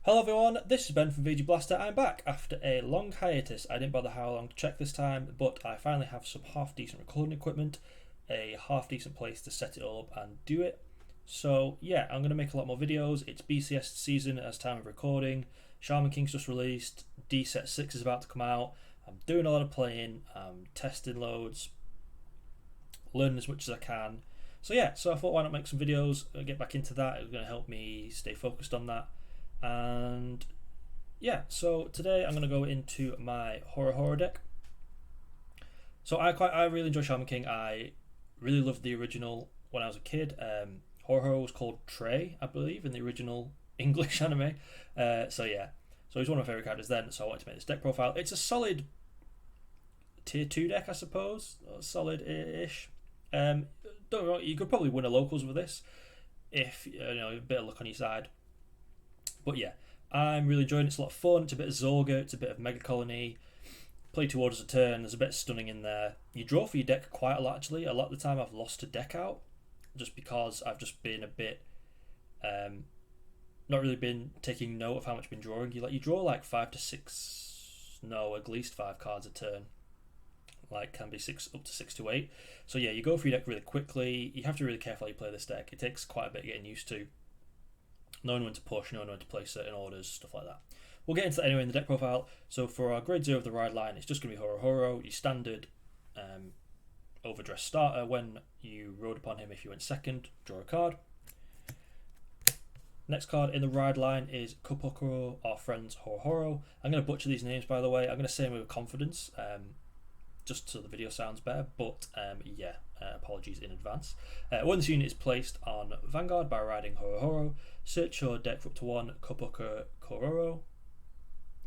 Hello everyone, this is Ben from VG Blaster. I'm back after a long hiatus. I didn't bother how long to check this time, but I finally have some half decent recording equipment, a half decent place to set it all up and do it. So yeah, I'm going to make a lot more videos. It's BCS season as time of recording. Shaman King's just released, D Set 6 is about to come out. I'm doing a lot of playing, I'm testing loads, learning as much as I can. So yeah, so I thought why not make some videos, get back into that. It's going to help me stay focused on that. And yeah, so today I'm going to go into my Horohoro deck. So I really enjoy Shaman King. I really loved the original when I was a kid. Horohoro was called Trey, I believe, in the original English anime. So yeah, so he's one of my favourite characters then, so I wanted to make this deck profile. It's a solid tier 2 deck, I suppose. Solid-ish. Don't get me wrong, you could probably win a locals with this if a bit of luck on your side. But yeah, I'm really enjoying it. It's a lot of fun. It's a bit of Zorga, it's a bit of Mega Colony. Play 2 orders a turn, there's a bit of stunning in there. You draw for your deck quite a lot actually. A lot of the time I've lost a deck out just because I've just been a bit not really been taking note of how much I've been drawing. You draw like 5 to 6, no, at least 5 cards a turn. Like can be 6 up to 6 to 8. So yeah, you go for your deck really quickly. You have to really carefully play this deck. It takes quite a bit getting used to. Knowing when to push, knowing when to play certain orders, stuff like that. We'll get into that anyway in the deck profile. So for our grade 0 of the ride line, it's just going to be Horohoro, your standard Overdress starter. When you rode upon him, if you went second, draw a card. Next card in the ride line is Kopokoro, our friend's Horohoro. I'm going to butcher these names, by the way. I'm going to say them with confidence, just so the video sounds better, but yeah, apologies in advance. When this unit is placed on Vangaurd by riding Horohoro, search your deck for up to 1 Kopokoro Kororo.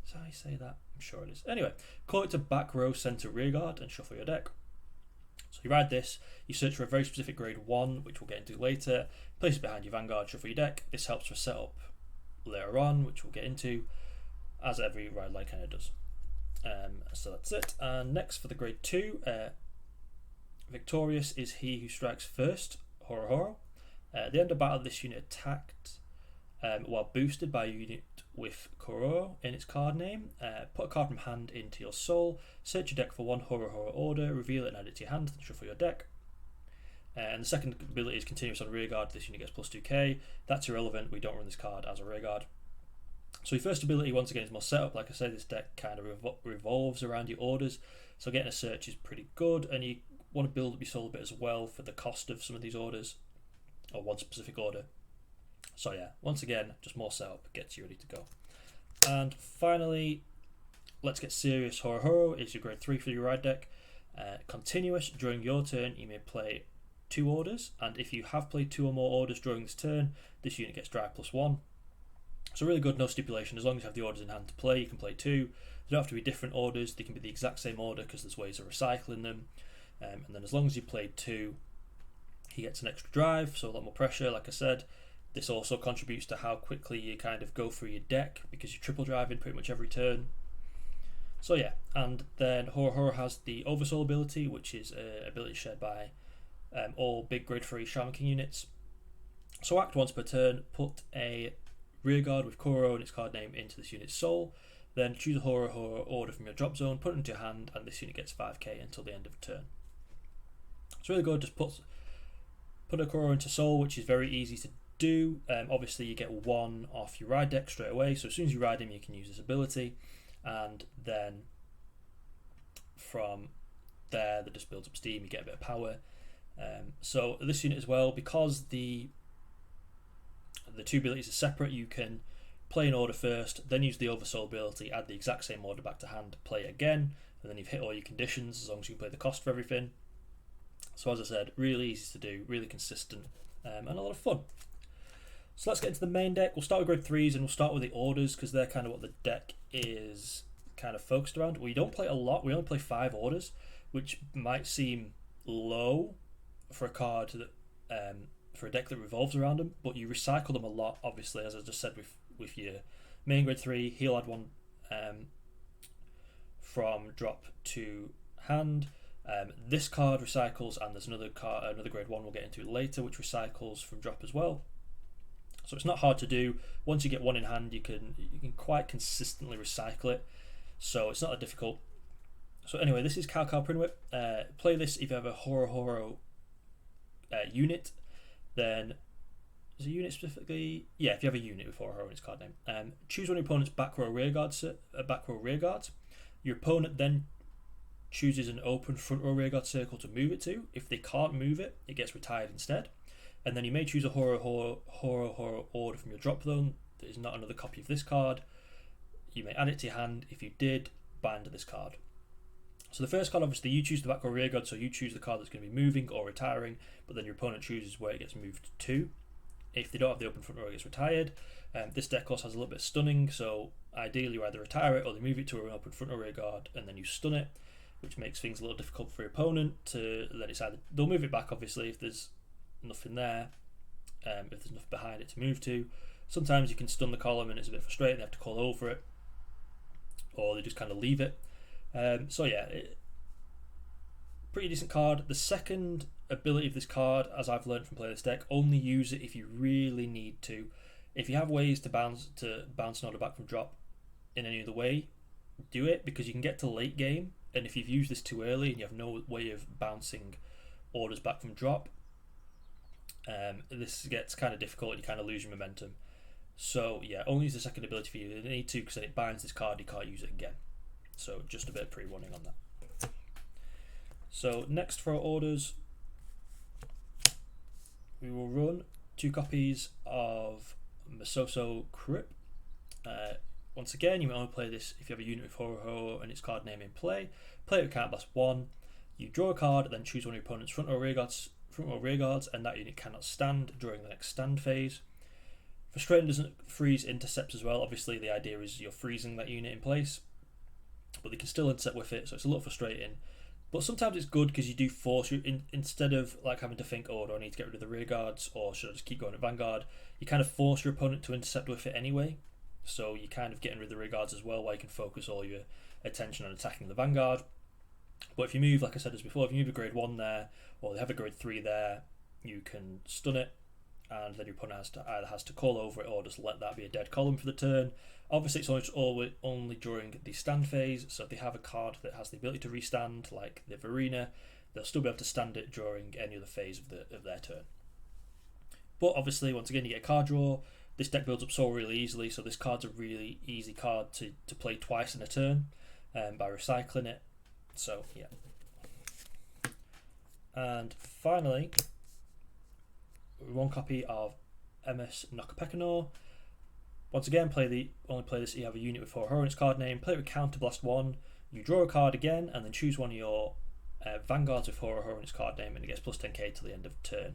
Is that how you say that? I'm sure it is. Anyway, call it to back row, center, rear guard, and shuffle your deck. So you ride this, you search for a very specific grade 1, which we'll get into later, place it behind your Vanguard, shuffle your deck. This helps for setup later on, which we'll get into, as every ride line kind of does. So that's it. And next for the grade 2, victorious is he who strikes first, Horohoro. At the end of battle, this unit attacked while boosted by a unit with Kororo in its card name. Put a card from hand into your soul, search your deck for 1 Horohoro order, reveal it and add it to your hand, then shuffle your deck. And the second ability is continuous on rearguard. This unit gets plus 2k. That's irrelevant, we don't run this card as a rearguard. So your first ability, once again, is more setup. Like I said, this deck kind of revolves around your orders, so getting a search is pretty good, and you want to build up your soul a bit as well for the cost of some of these orders, or one specific order. So yeah, once again, just more setup gets you ready to go. And finally, let's get serious. Horohoro is your grade 3 for your ride deck. Continuous, during your turn, you may play 2 orders, and if you have played 2 or more orders during this turn, this unit gets drive plus 1. So really good, no stipulation. As long as you have the orders in hand to play, you can play 2. They don't have to be different orders. They can be the exact same order because there's ways of recycling them. And then as long as you played 2, he gets an extra drive, so a lot more pressure. Like I said, this also contributes to how quickly you kind of go through your deck because you're triple driving pretty much every turn. So yeah, and then Horohoro has the Oversoul ability, which is an ability shared by all big grade 3 Shaman King units. So act once per turn, put a rearguard with Kororo and its card name into this unit's soul, then choose a Horohoro order from your drop zone, put it into your hand, and this unit gets 5k until the end of the turn. It's really good. Just put a Kororo into soul, which is very easy to do. Obviously you get 1 off your ride deck straight away, so as soon as you ride him you can use this ability, and then from there that just builds up steam, you get a bit of power. So this unit as well, because the 2 abilities are separate, you can play an order first, then use the Oversoul ability, add the exact same order back to hand, play it again, and then you've hit all your conditions as long as you can play the cost for everything. So as I said, really easy to do, really consistent, and a lot of fun. So let's get into the main deck. We'll start with grade 3s and we'll start with the orders because they're kind of what the deck is kind of focused around. We don't play a lot, we only play 5 orders, which might seem low for a card that for a deck that revolves around them, but you recycle them a lot, obviously, as I just said with your main grade 3, he'll add 1 from drop to hand. This card recycles, and there's another grade 1 we'll get into later which recycles from drop as well. So it's not hard to do. Once you get one in hand, you can quite consistently recycle it. So it's not that difficult. So anyway, this is Cow Prinwhip. Play this if you have a Horohoro unit. Then is a unit specifically? Yeah, if you have a unit with Horohoro in its card name. Choose one of your opponent's back row rear guards. Your opponent then chooses an open front row rearguard circle to move it to. If they can't move it, it gets retired instead. And then you may choose a Horohoro order from your drop zone that is not another copy of this card. You may add it to your hand. If you did, bind this card. So the first card, obviously, you choose the back row rearguard, so you choose the card that's going to be moving or retiring, but then your opponent chooses where it gets moved to. If they don't have the open front row, it gets retired. This deck also has a little bit of stunning, so ideally you either retire it or they move it to an open front row rearguard and then you stun it, which makes things a little difficult for your opponent to then decide. They'll move it back, obviously, if there's nothing there, if there's nothing behind it to move to. Sometimes you can stun the column and it's a bit frustrating, they have to call over it, or they just kind of leave it. So yeah, pretty decent card. The second ability of this card, as I've learned from playing this deck, only use it if you really need to. If you have ways to bounce an order back from drop in any other way, do it, because you can get to late game, and if you've used this too early and you have no way of bouncing orders back from drop, this gets kind of difficult and you kind of lose your momentum. So yeah, only use the second ability for you. You need to, because it binds this card, you can't use it again. So just a bit of pre-warning on that. So next for our orders, we will run 2 copies of Masoso Crip. Once again, you may only play this if you have a unit with Horohoro and its card name in play. Play it with Counterblast 1. You draw a card, then choose one of your opponent's front row rearguards, and that unit cannot stand during the next stand phase. Frustrating doesn't freeze intercepts as well. Obviously, the idea is you're freezing that unit in place, but they can still intercept with it, so it's a little frustrating. But sometimes it's good because you do force you, instead of like having to think, oh, do I need to get rid of the rear guards or should I just keep going at Vanguard? You kind of force your opponent to intercept with it anyway. So you're kind of getting rid of the rear guards as well, while you can focus all your attention on attacking the Vanguard. But if you move, like I said as before, if you move a grade 1 there, or they have a grade 3 there, you can stun it, and then your opponent either has to call over it or just let that be a dead column for the turn. Obviously, it's only during the stand phase, so if they have a card that has the ability to restand, like the Verena, they'll still be able to stand it during any other phase of their turn. But obviously, once again, you get a card draw. This deck builds up so really easily, so this card's a really easy card to play twice in a turn by recycling it. So, yeah. And finally, 1 copy of MS Nokapekano. Once again, only play this if you have a unit with Horohoro in its card name. Play it with Counterblast 1. You draw a card again, and then choose one of your Vanguards with Horohoro in its card name, and it gets plus 10k till the end of turn.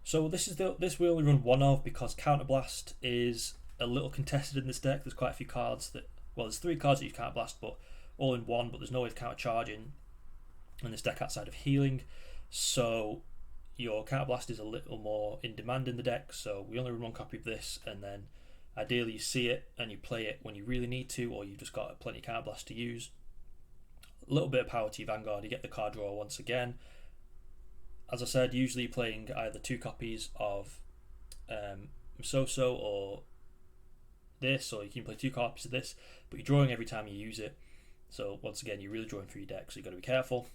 So this we only run 1 of because Counterblast is a little contested in this deck. There's quite a few cards there's 3 cards that use Counterblast, but all in 1, but there's no way of countercharging in this deck outside of healing. So your Counterblast is a little more in demand in the deck, so we only run 1 copy of this, and then ideally you see it and you play it when you really need to, or you've just got plenty of Counterblast to use. A little bit of power to your Vanguard, you get the card draw once again. As I said, usually playing either 2 copies of Masoso or this, or you can play 2 copies of this, but you're drawing every time you use it. So once again, you're really drawing through your deck, so you've got to be careful.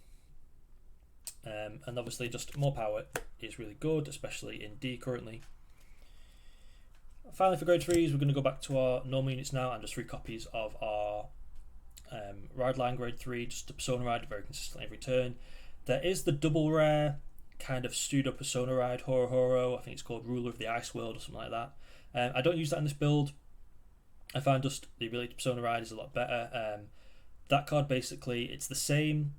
And obviously just more power is really good, especially in D currently. Finally, for grade 3s, we're going to go back to our normal units now, and just 3 copies of our Ride Line grade 3, just a Persona Ride, very consistently every turn. There is the double rare kind of pseudo Persona Ride Horohoro, I think it's called Ruler of the Ice World or something like that. I don't use that in this build. I find just the ability to Persona Ride is a lot better. That card basically, it's the same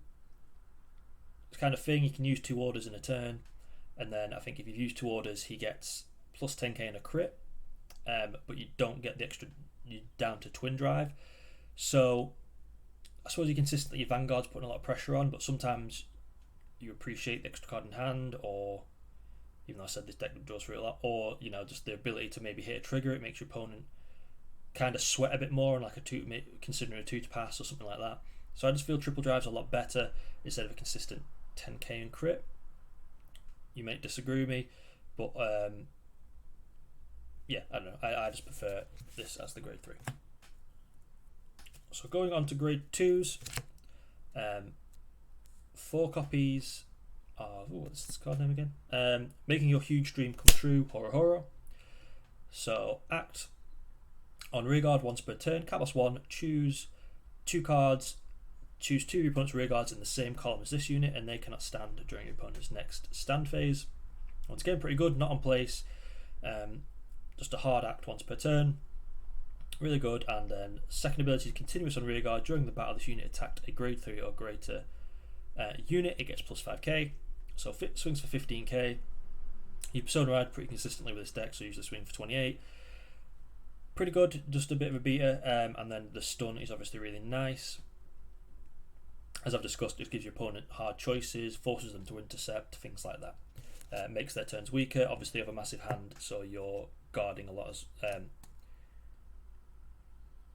kind of thing. You can use 2 orders in a turn, and then I think if you've used 2 orders, he gets plus 10k and a crit, but you don't get the extra, you're down to twin drive. So I suppose you consistently, your Vanguard's putting a lot of pressure on, but sometimes you appreciate the extra card in hand, or even though I said this deck draws through it a lot, or just the ability to maybe hit a trigger. It makes your opponent kind of sweat a bit more, and like considering a 2 to pass or something like that. So I just feel triple drive's a lot better instead of a consistent 10k and crit. You may disagree with me, but yeah, I don't know. I just prefer this as the grade 3. So going on to grade 2s, 4 copies of, what's this card name again? Making Your Huge Dream Come True, Horohoro. So act on rearguard once per turn, Cabos 1, choose 2 cards, choose 2 of your opponent's rearguards in the same column as this unit, and they cannot stand during your opponent's next stand phase. Once again, pretty good, not on place, just a hard act once per turn. Really good. And then second ability is continuous on rearguard. During the battle, this unit attacked a grade 3 or greater unit. It gets plus 5k. So swings for 15k. You persona ride pretty consistently with this deck, so usually swing for 28. Pretty good, just a bit of a beater. And then the stun is obviously really nice. As I've discussed, it gives your opponent hard choices, forces them to intercept, things like that. Makes their turns weaker. Obviously, you have a massive hand, so you're guarding a lot of.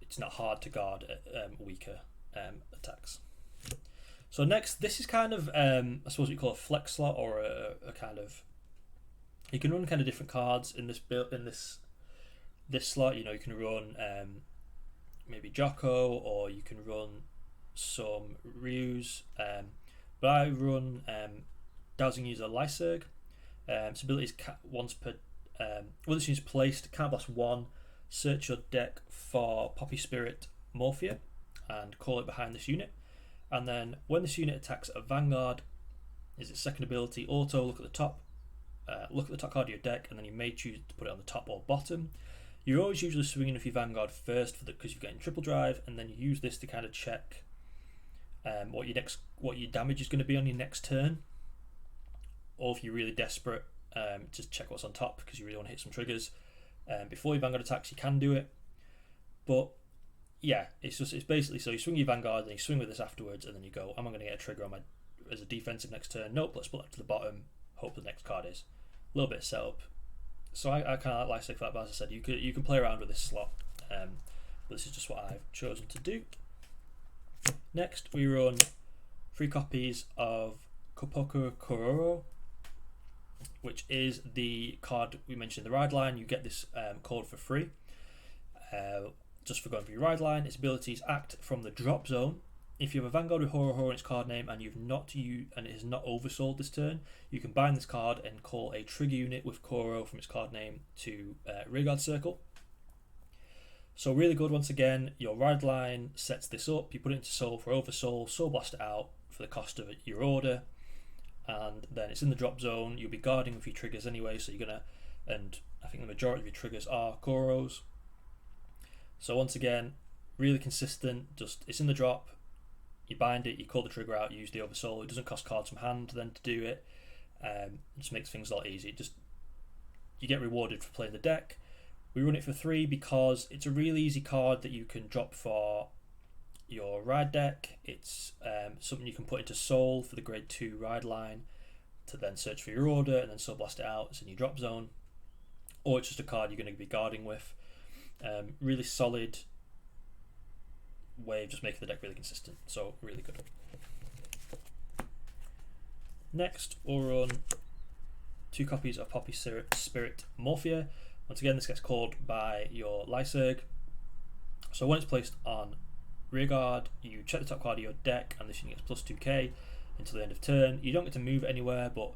It's not hard to guard weaker attacks. So next, this is kind of I suppose what you call a flex slot, or a kind of, you can run kind of different cards in this build, in this slot. You know, you can run maybe Jocko, or you can run some Ryus, but I run Dowsing User Lyserg. Its ability is once per well, this is placed, can't blast 1, search your deck for Poppy Spirit Morphia and call it behind this unit. And then when this unit attacks a Vangaurd, is its second ability, auto, look at the top card of your deck, and then you may choose to put it on the top or bottom. You're always usually swinging with your Vangaurd first because you're getting triple drive, and then you use this to kind of check what your damage is going to be on your next turn, or if you're really desperate, just check what's on top because you really want to hit some triggers. Before your Vanguard attacks, you can do it, but yeah, it's basically, so you swing your Vanguard, then you swing with this afterwards, and then you go, am I going to get a trigger on my as a defensive next turn? Nope, let's put that to the bottom, hope the next card is. A little bit of setup. So I kind of like Lyserg for that, but as I said, you can play around with this slot, but this is just what I've chosen to do. Next, we run 3 copies of Kopoku Kororo, which is the card we mentioned in the ride line. You get this card for free, just for going for your ride line. Its abilities act from the drop zone. If you have a Vanguard with Horohoro in its card name and you've not used, and it is not oversold this turn, you can bind this card and call a trigger unit with Koro from its card name to rearguard circle. So really good. Once again, your ride line sets this up. You put it into soul for oversoul, soul blast it out for the cost of your order, and then it's in the drop zone. You'll be guarding with your triggers anyway, so you're gonna, and I think the majority of your triggers are Koros. So once again, really consistent. Just, it's in the drop, you bind it, you call the trigger out, you use the oversoul. It doesn't cost cards from hand then to do it. It just makes things a lot easier. You get rewarded for playing the deck. We run it for 3 because it's a really easy card that you can drop for your ride deck. It's something you can put into soul for the grade 2 ride line to then search for your order and then soul blast it out. It's in your drop zone, or it's just a card you're going to be guarding with. Really solid way of just making the deck really consistent, so really good. Next, we'll run 2 copies of Poppy Spirit Morphia. Once again, this gets called by your Lyserg. So when it's placed on rearguard, you check the top card of your deck, and this unit gets plus 2k until the end of turn. You don't get to move it anywhere, but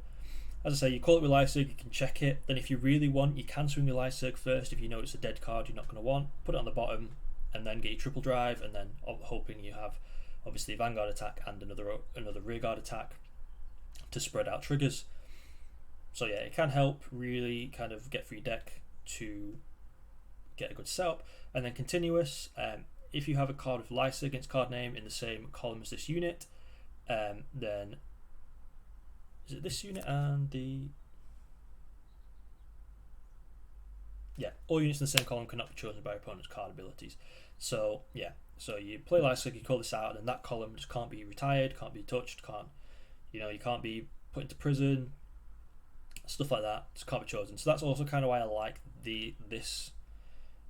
as I say, you call it with Lyserg, you can check it. Then if you really want, you can swing your Lyserg first. If you know it's a dead card you're not going to want, put it on the bottom, and then get your triple drive, and then hoping you have obviously a Vanguard attack and another rearguard attack to spread out triggers. So yeah, it can help really kind of get through your deck to get a good setup. And then continuous, if you have a card with Lyserg against card name in the same column as this unit, then is it this unit and the, yeah, all units in the same column cannot be chosen by your opponent's card abilities. So yeah, so you play Lyserg, you call this out, and that column just can't be retired, can't be touched, you can't be put into prison, stuff like that. Just can't be chosen. So that's also kind of why I like this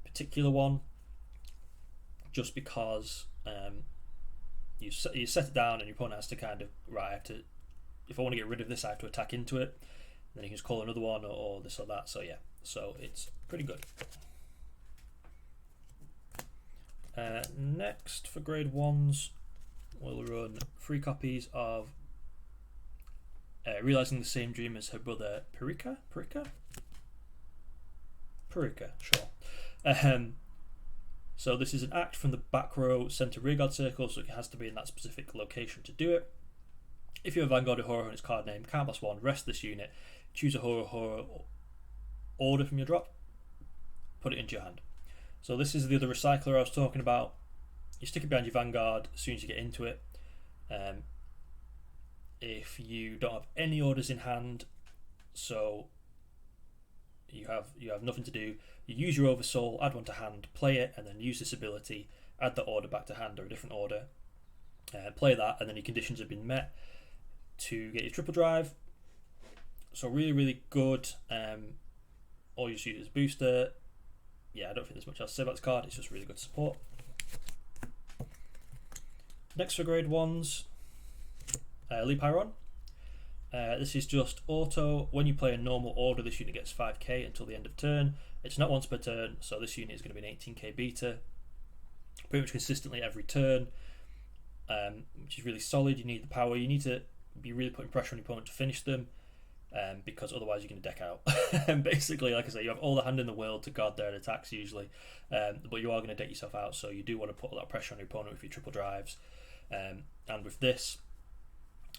particular one, just because you set it down and your opponent has to kind of, right, if I want to get rid of this, I have to attack into it. then you can just call another one or this or that. So yeah, so it's pretty good. Next for grade 1s, we'll run 3 copies of Realizing the Same Dream as Her Brother Parika, sure. So this is an act from the back row center rearguard circle, so it has to be in that specific location to do it. If you have Vangaurd Horohoro in its card name, +1, rest this unit, choose a Horohoro order from your drop, put it into your hand. So this is the other recycler I was talking about. You stick it behind your Vanguard as soon as you get into it. If you don't have any orders in hand, so you have nothing to do, you use your Oversoul, add one to hand, play it, and then use this ability, add the order back to hand or a different order, play that, and then your conditions have been met to get your triple drive. So really, really good. All you use is booster. Yeah, I don't think there's much else to say about this card. It's just really good support. Next for grade 1s, Pyron. This is just auto. When you play a normal order, this unit gets 5k until the end of turn. It's not once per turn, so this unit is going to be an 18k beta, pretty much consistently every turn, which is really solid. You need the power. You need to be really putting pressure on your opponent to finish them, because otherwise you're going to deck out. And basically, like I say, you have all the hand in the world to guard their attacks usually, but you are going to deck yourself out, so you do want to put a lot of pressure on your opponent with your triple drives, and with this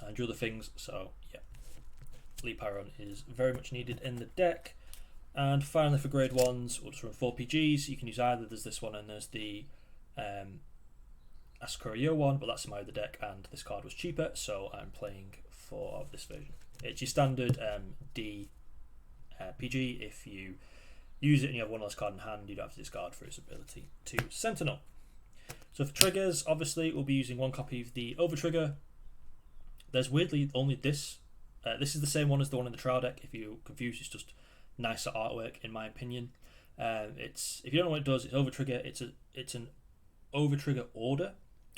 and your other things. So yeah, Pyron is very much needed in the deck. And finally for grade 1s, we'll just run 4 PGs. You can use either. There's this one and there's the Ascurio one, but that's in my other deck and this card was cheaper, so I'm playing for this version. It's your standard D PG. If you use it and you have one less card in hand, you don't have to discard for its ability to Sentinel. So for triggers, obviously we'll be using 1 copy of the Overtrigger. There's weirdly only this. This is the same one as the one in the trial deck. If you're confused, it's just nicer artwork in my opinion. It's, if you don't know what it does, it's Overtrigger. It's an Overtrigger order,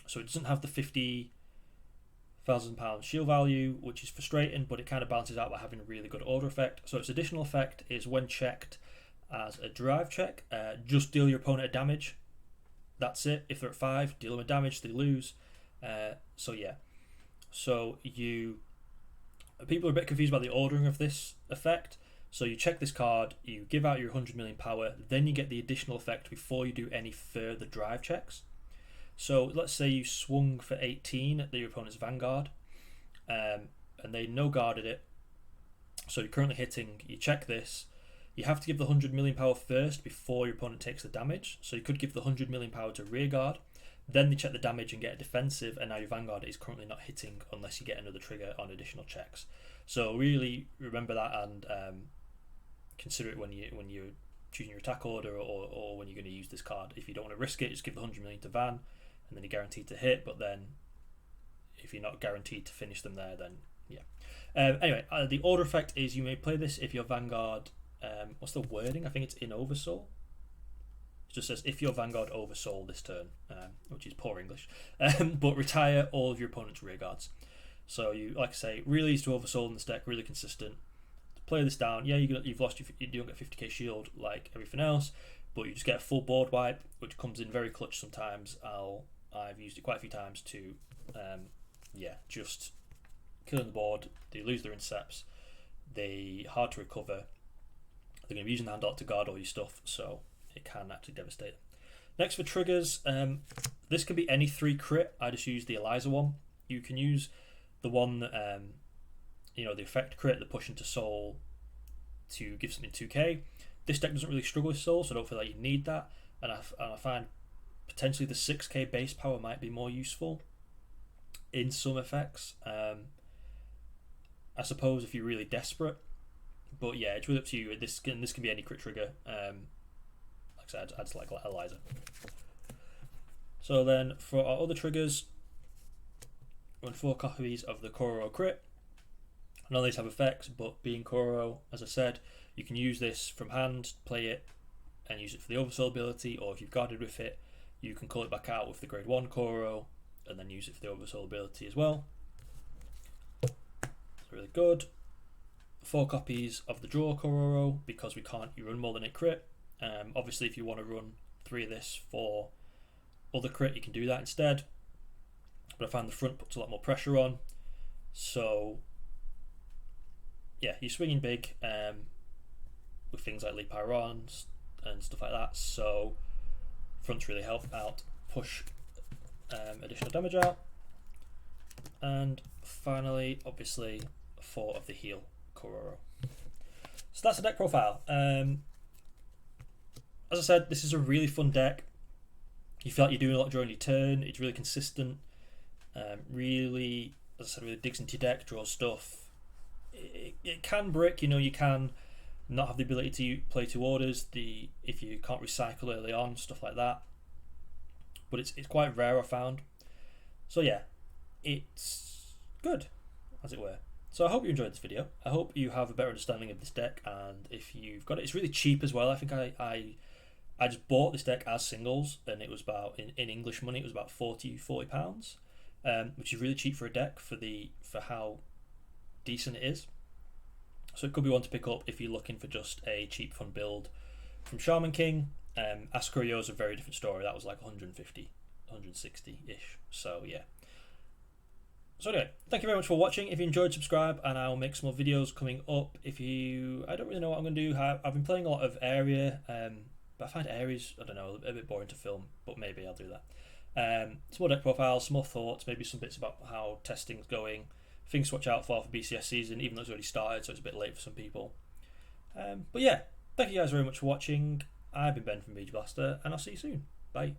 so it doesn't have the £50,000 shield value, which is frustrating, but it kind of balances out by having a really good order effect. So its additional effect is when checked as a drive check, just deal your opponent a damage. That's it. If they're at 5, deal them a damage, they lose. So yeah, so people are a bit confused about the ordering of this effect. So you check this card, you give out your 100 million power, then you get the additional effect before you do any further drive checks. So let's say you swung for 18 at your opponent's Vanguard, and they no guarded it. So you're currently hitting, you check this, you have to give the 100 million power first before your opponent takes the damage. So you could give the 100 million power to rearguard, then they check the damage and get a defensive, and now your Vanguard is currently not hitting unless you get another trigger on additional checks. So really remember that and consider it when you're choosing your attack order or when you're going to use this card. If you don't want to risk it, just give the 100 million to Van, and then you're guaranteed to hit. But then if you're not guaranteed to finish them there, then yeah. Anyway, the order effect is you may play this if your Vanguard, what's the wording? I think it's in Oversoul. It just says if your Vanguard Oversoul this turn, which is poor English, but retire all of your opponent's rearguards. So you, like I say, really easy to Oversoul in this deck, really consistent. Play this down, yeah, you've lost, you don't get 50k shield like everything else, but you just get a full board wipe, which comes in very clutch sometimes. I've used it quite a few times to, yeah, just killing the board. They lose their intercepts, they hard to recover, they're going to be using the hand art to guard all your stuff, so it can actually devastate. Next for triggers, this can be any 3 crit. I just use the Eliza one. You can use the one that, you know, the effect crit, the push into soul to give something 2k. This deck doesn't really struggle with soul, so I don't feel like you need that. And I find potentially the 6k base power might be more useful in some effects. I suppose if you're really desperate, but yeah, it's really up to you. This can be any crit trigger. Like I said, I just like Eliza. So then for our other triggers, run 4 copies of the Horohoro crit. None of these have effects, but being Horohoro, as I said, you can use this from hand, play it, and use it for the Oversoul ability, or if you've guarded with it, you can call it back out with the grade 1 Horohoro, and then use it for the Oversoul ability as well. It's really good. 4 copies of the draw Horohoro because we can't run more than 8 crit. Obviously, if you want to run 3 of this for other crit, you can do that instead. But I find the front puts a lot more pressure on. So, yeah, you're swinging big with things like lead Pyrons and stuff like that. So, fronts really help out, push additional damage out. And finally, obviously, 4 of the heal Horohoro. So that's the deck profile. As I said, this is a really fun deck. You feel like you're doing a lot during your turn. It's really consistent. Really, as I said, really digs into your deck, draws stuff. It can brick, you can not have the ability to play 2 orders if you can't recycle early on, stuff like that. But it's quite rare, I found. So yeah, it's good, as it were. So I hope you enjoyed this video. I hope you have a better understanding of this deck, and if you've got it, it's really cheap as well. I think I just bought this deck as singles, and it was about, in English money, it was about £40, which is really cheap for a deck for how decent it is. So it could be one to pick up if you're looking for just a cheap fun build from Shaman King. Ascurio is a very different story. That was like 150, 160-ish. So yeah. So anyway, thank you very much for watching. If you enjoyed, subscribe, and I'll make some more videos coming up. I don't really know what I'm going to do. I've been playing a lot of Area, but I find Ares, I don't know, a bit boring to film, but maybe I'll do that. Some more deck profiles, some more thoughts, maybe some bits about how testing's going, things to watch out for BCS season, even though it's already started, so it's a bit late for some people. But yeah, thank you guys very much for watching. I've been Ben from Beach Blaster, and I'll see you soon. Bye.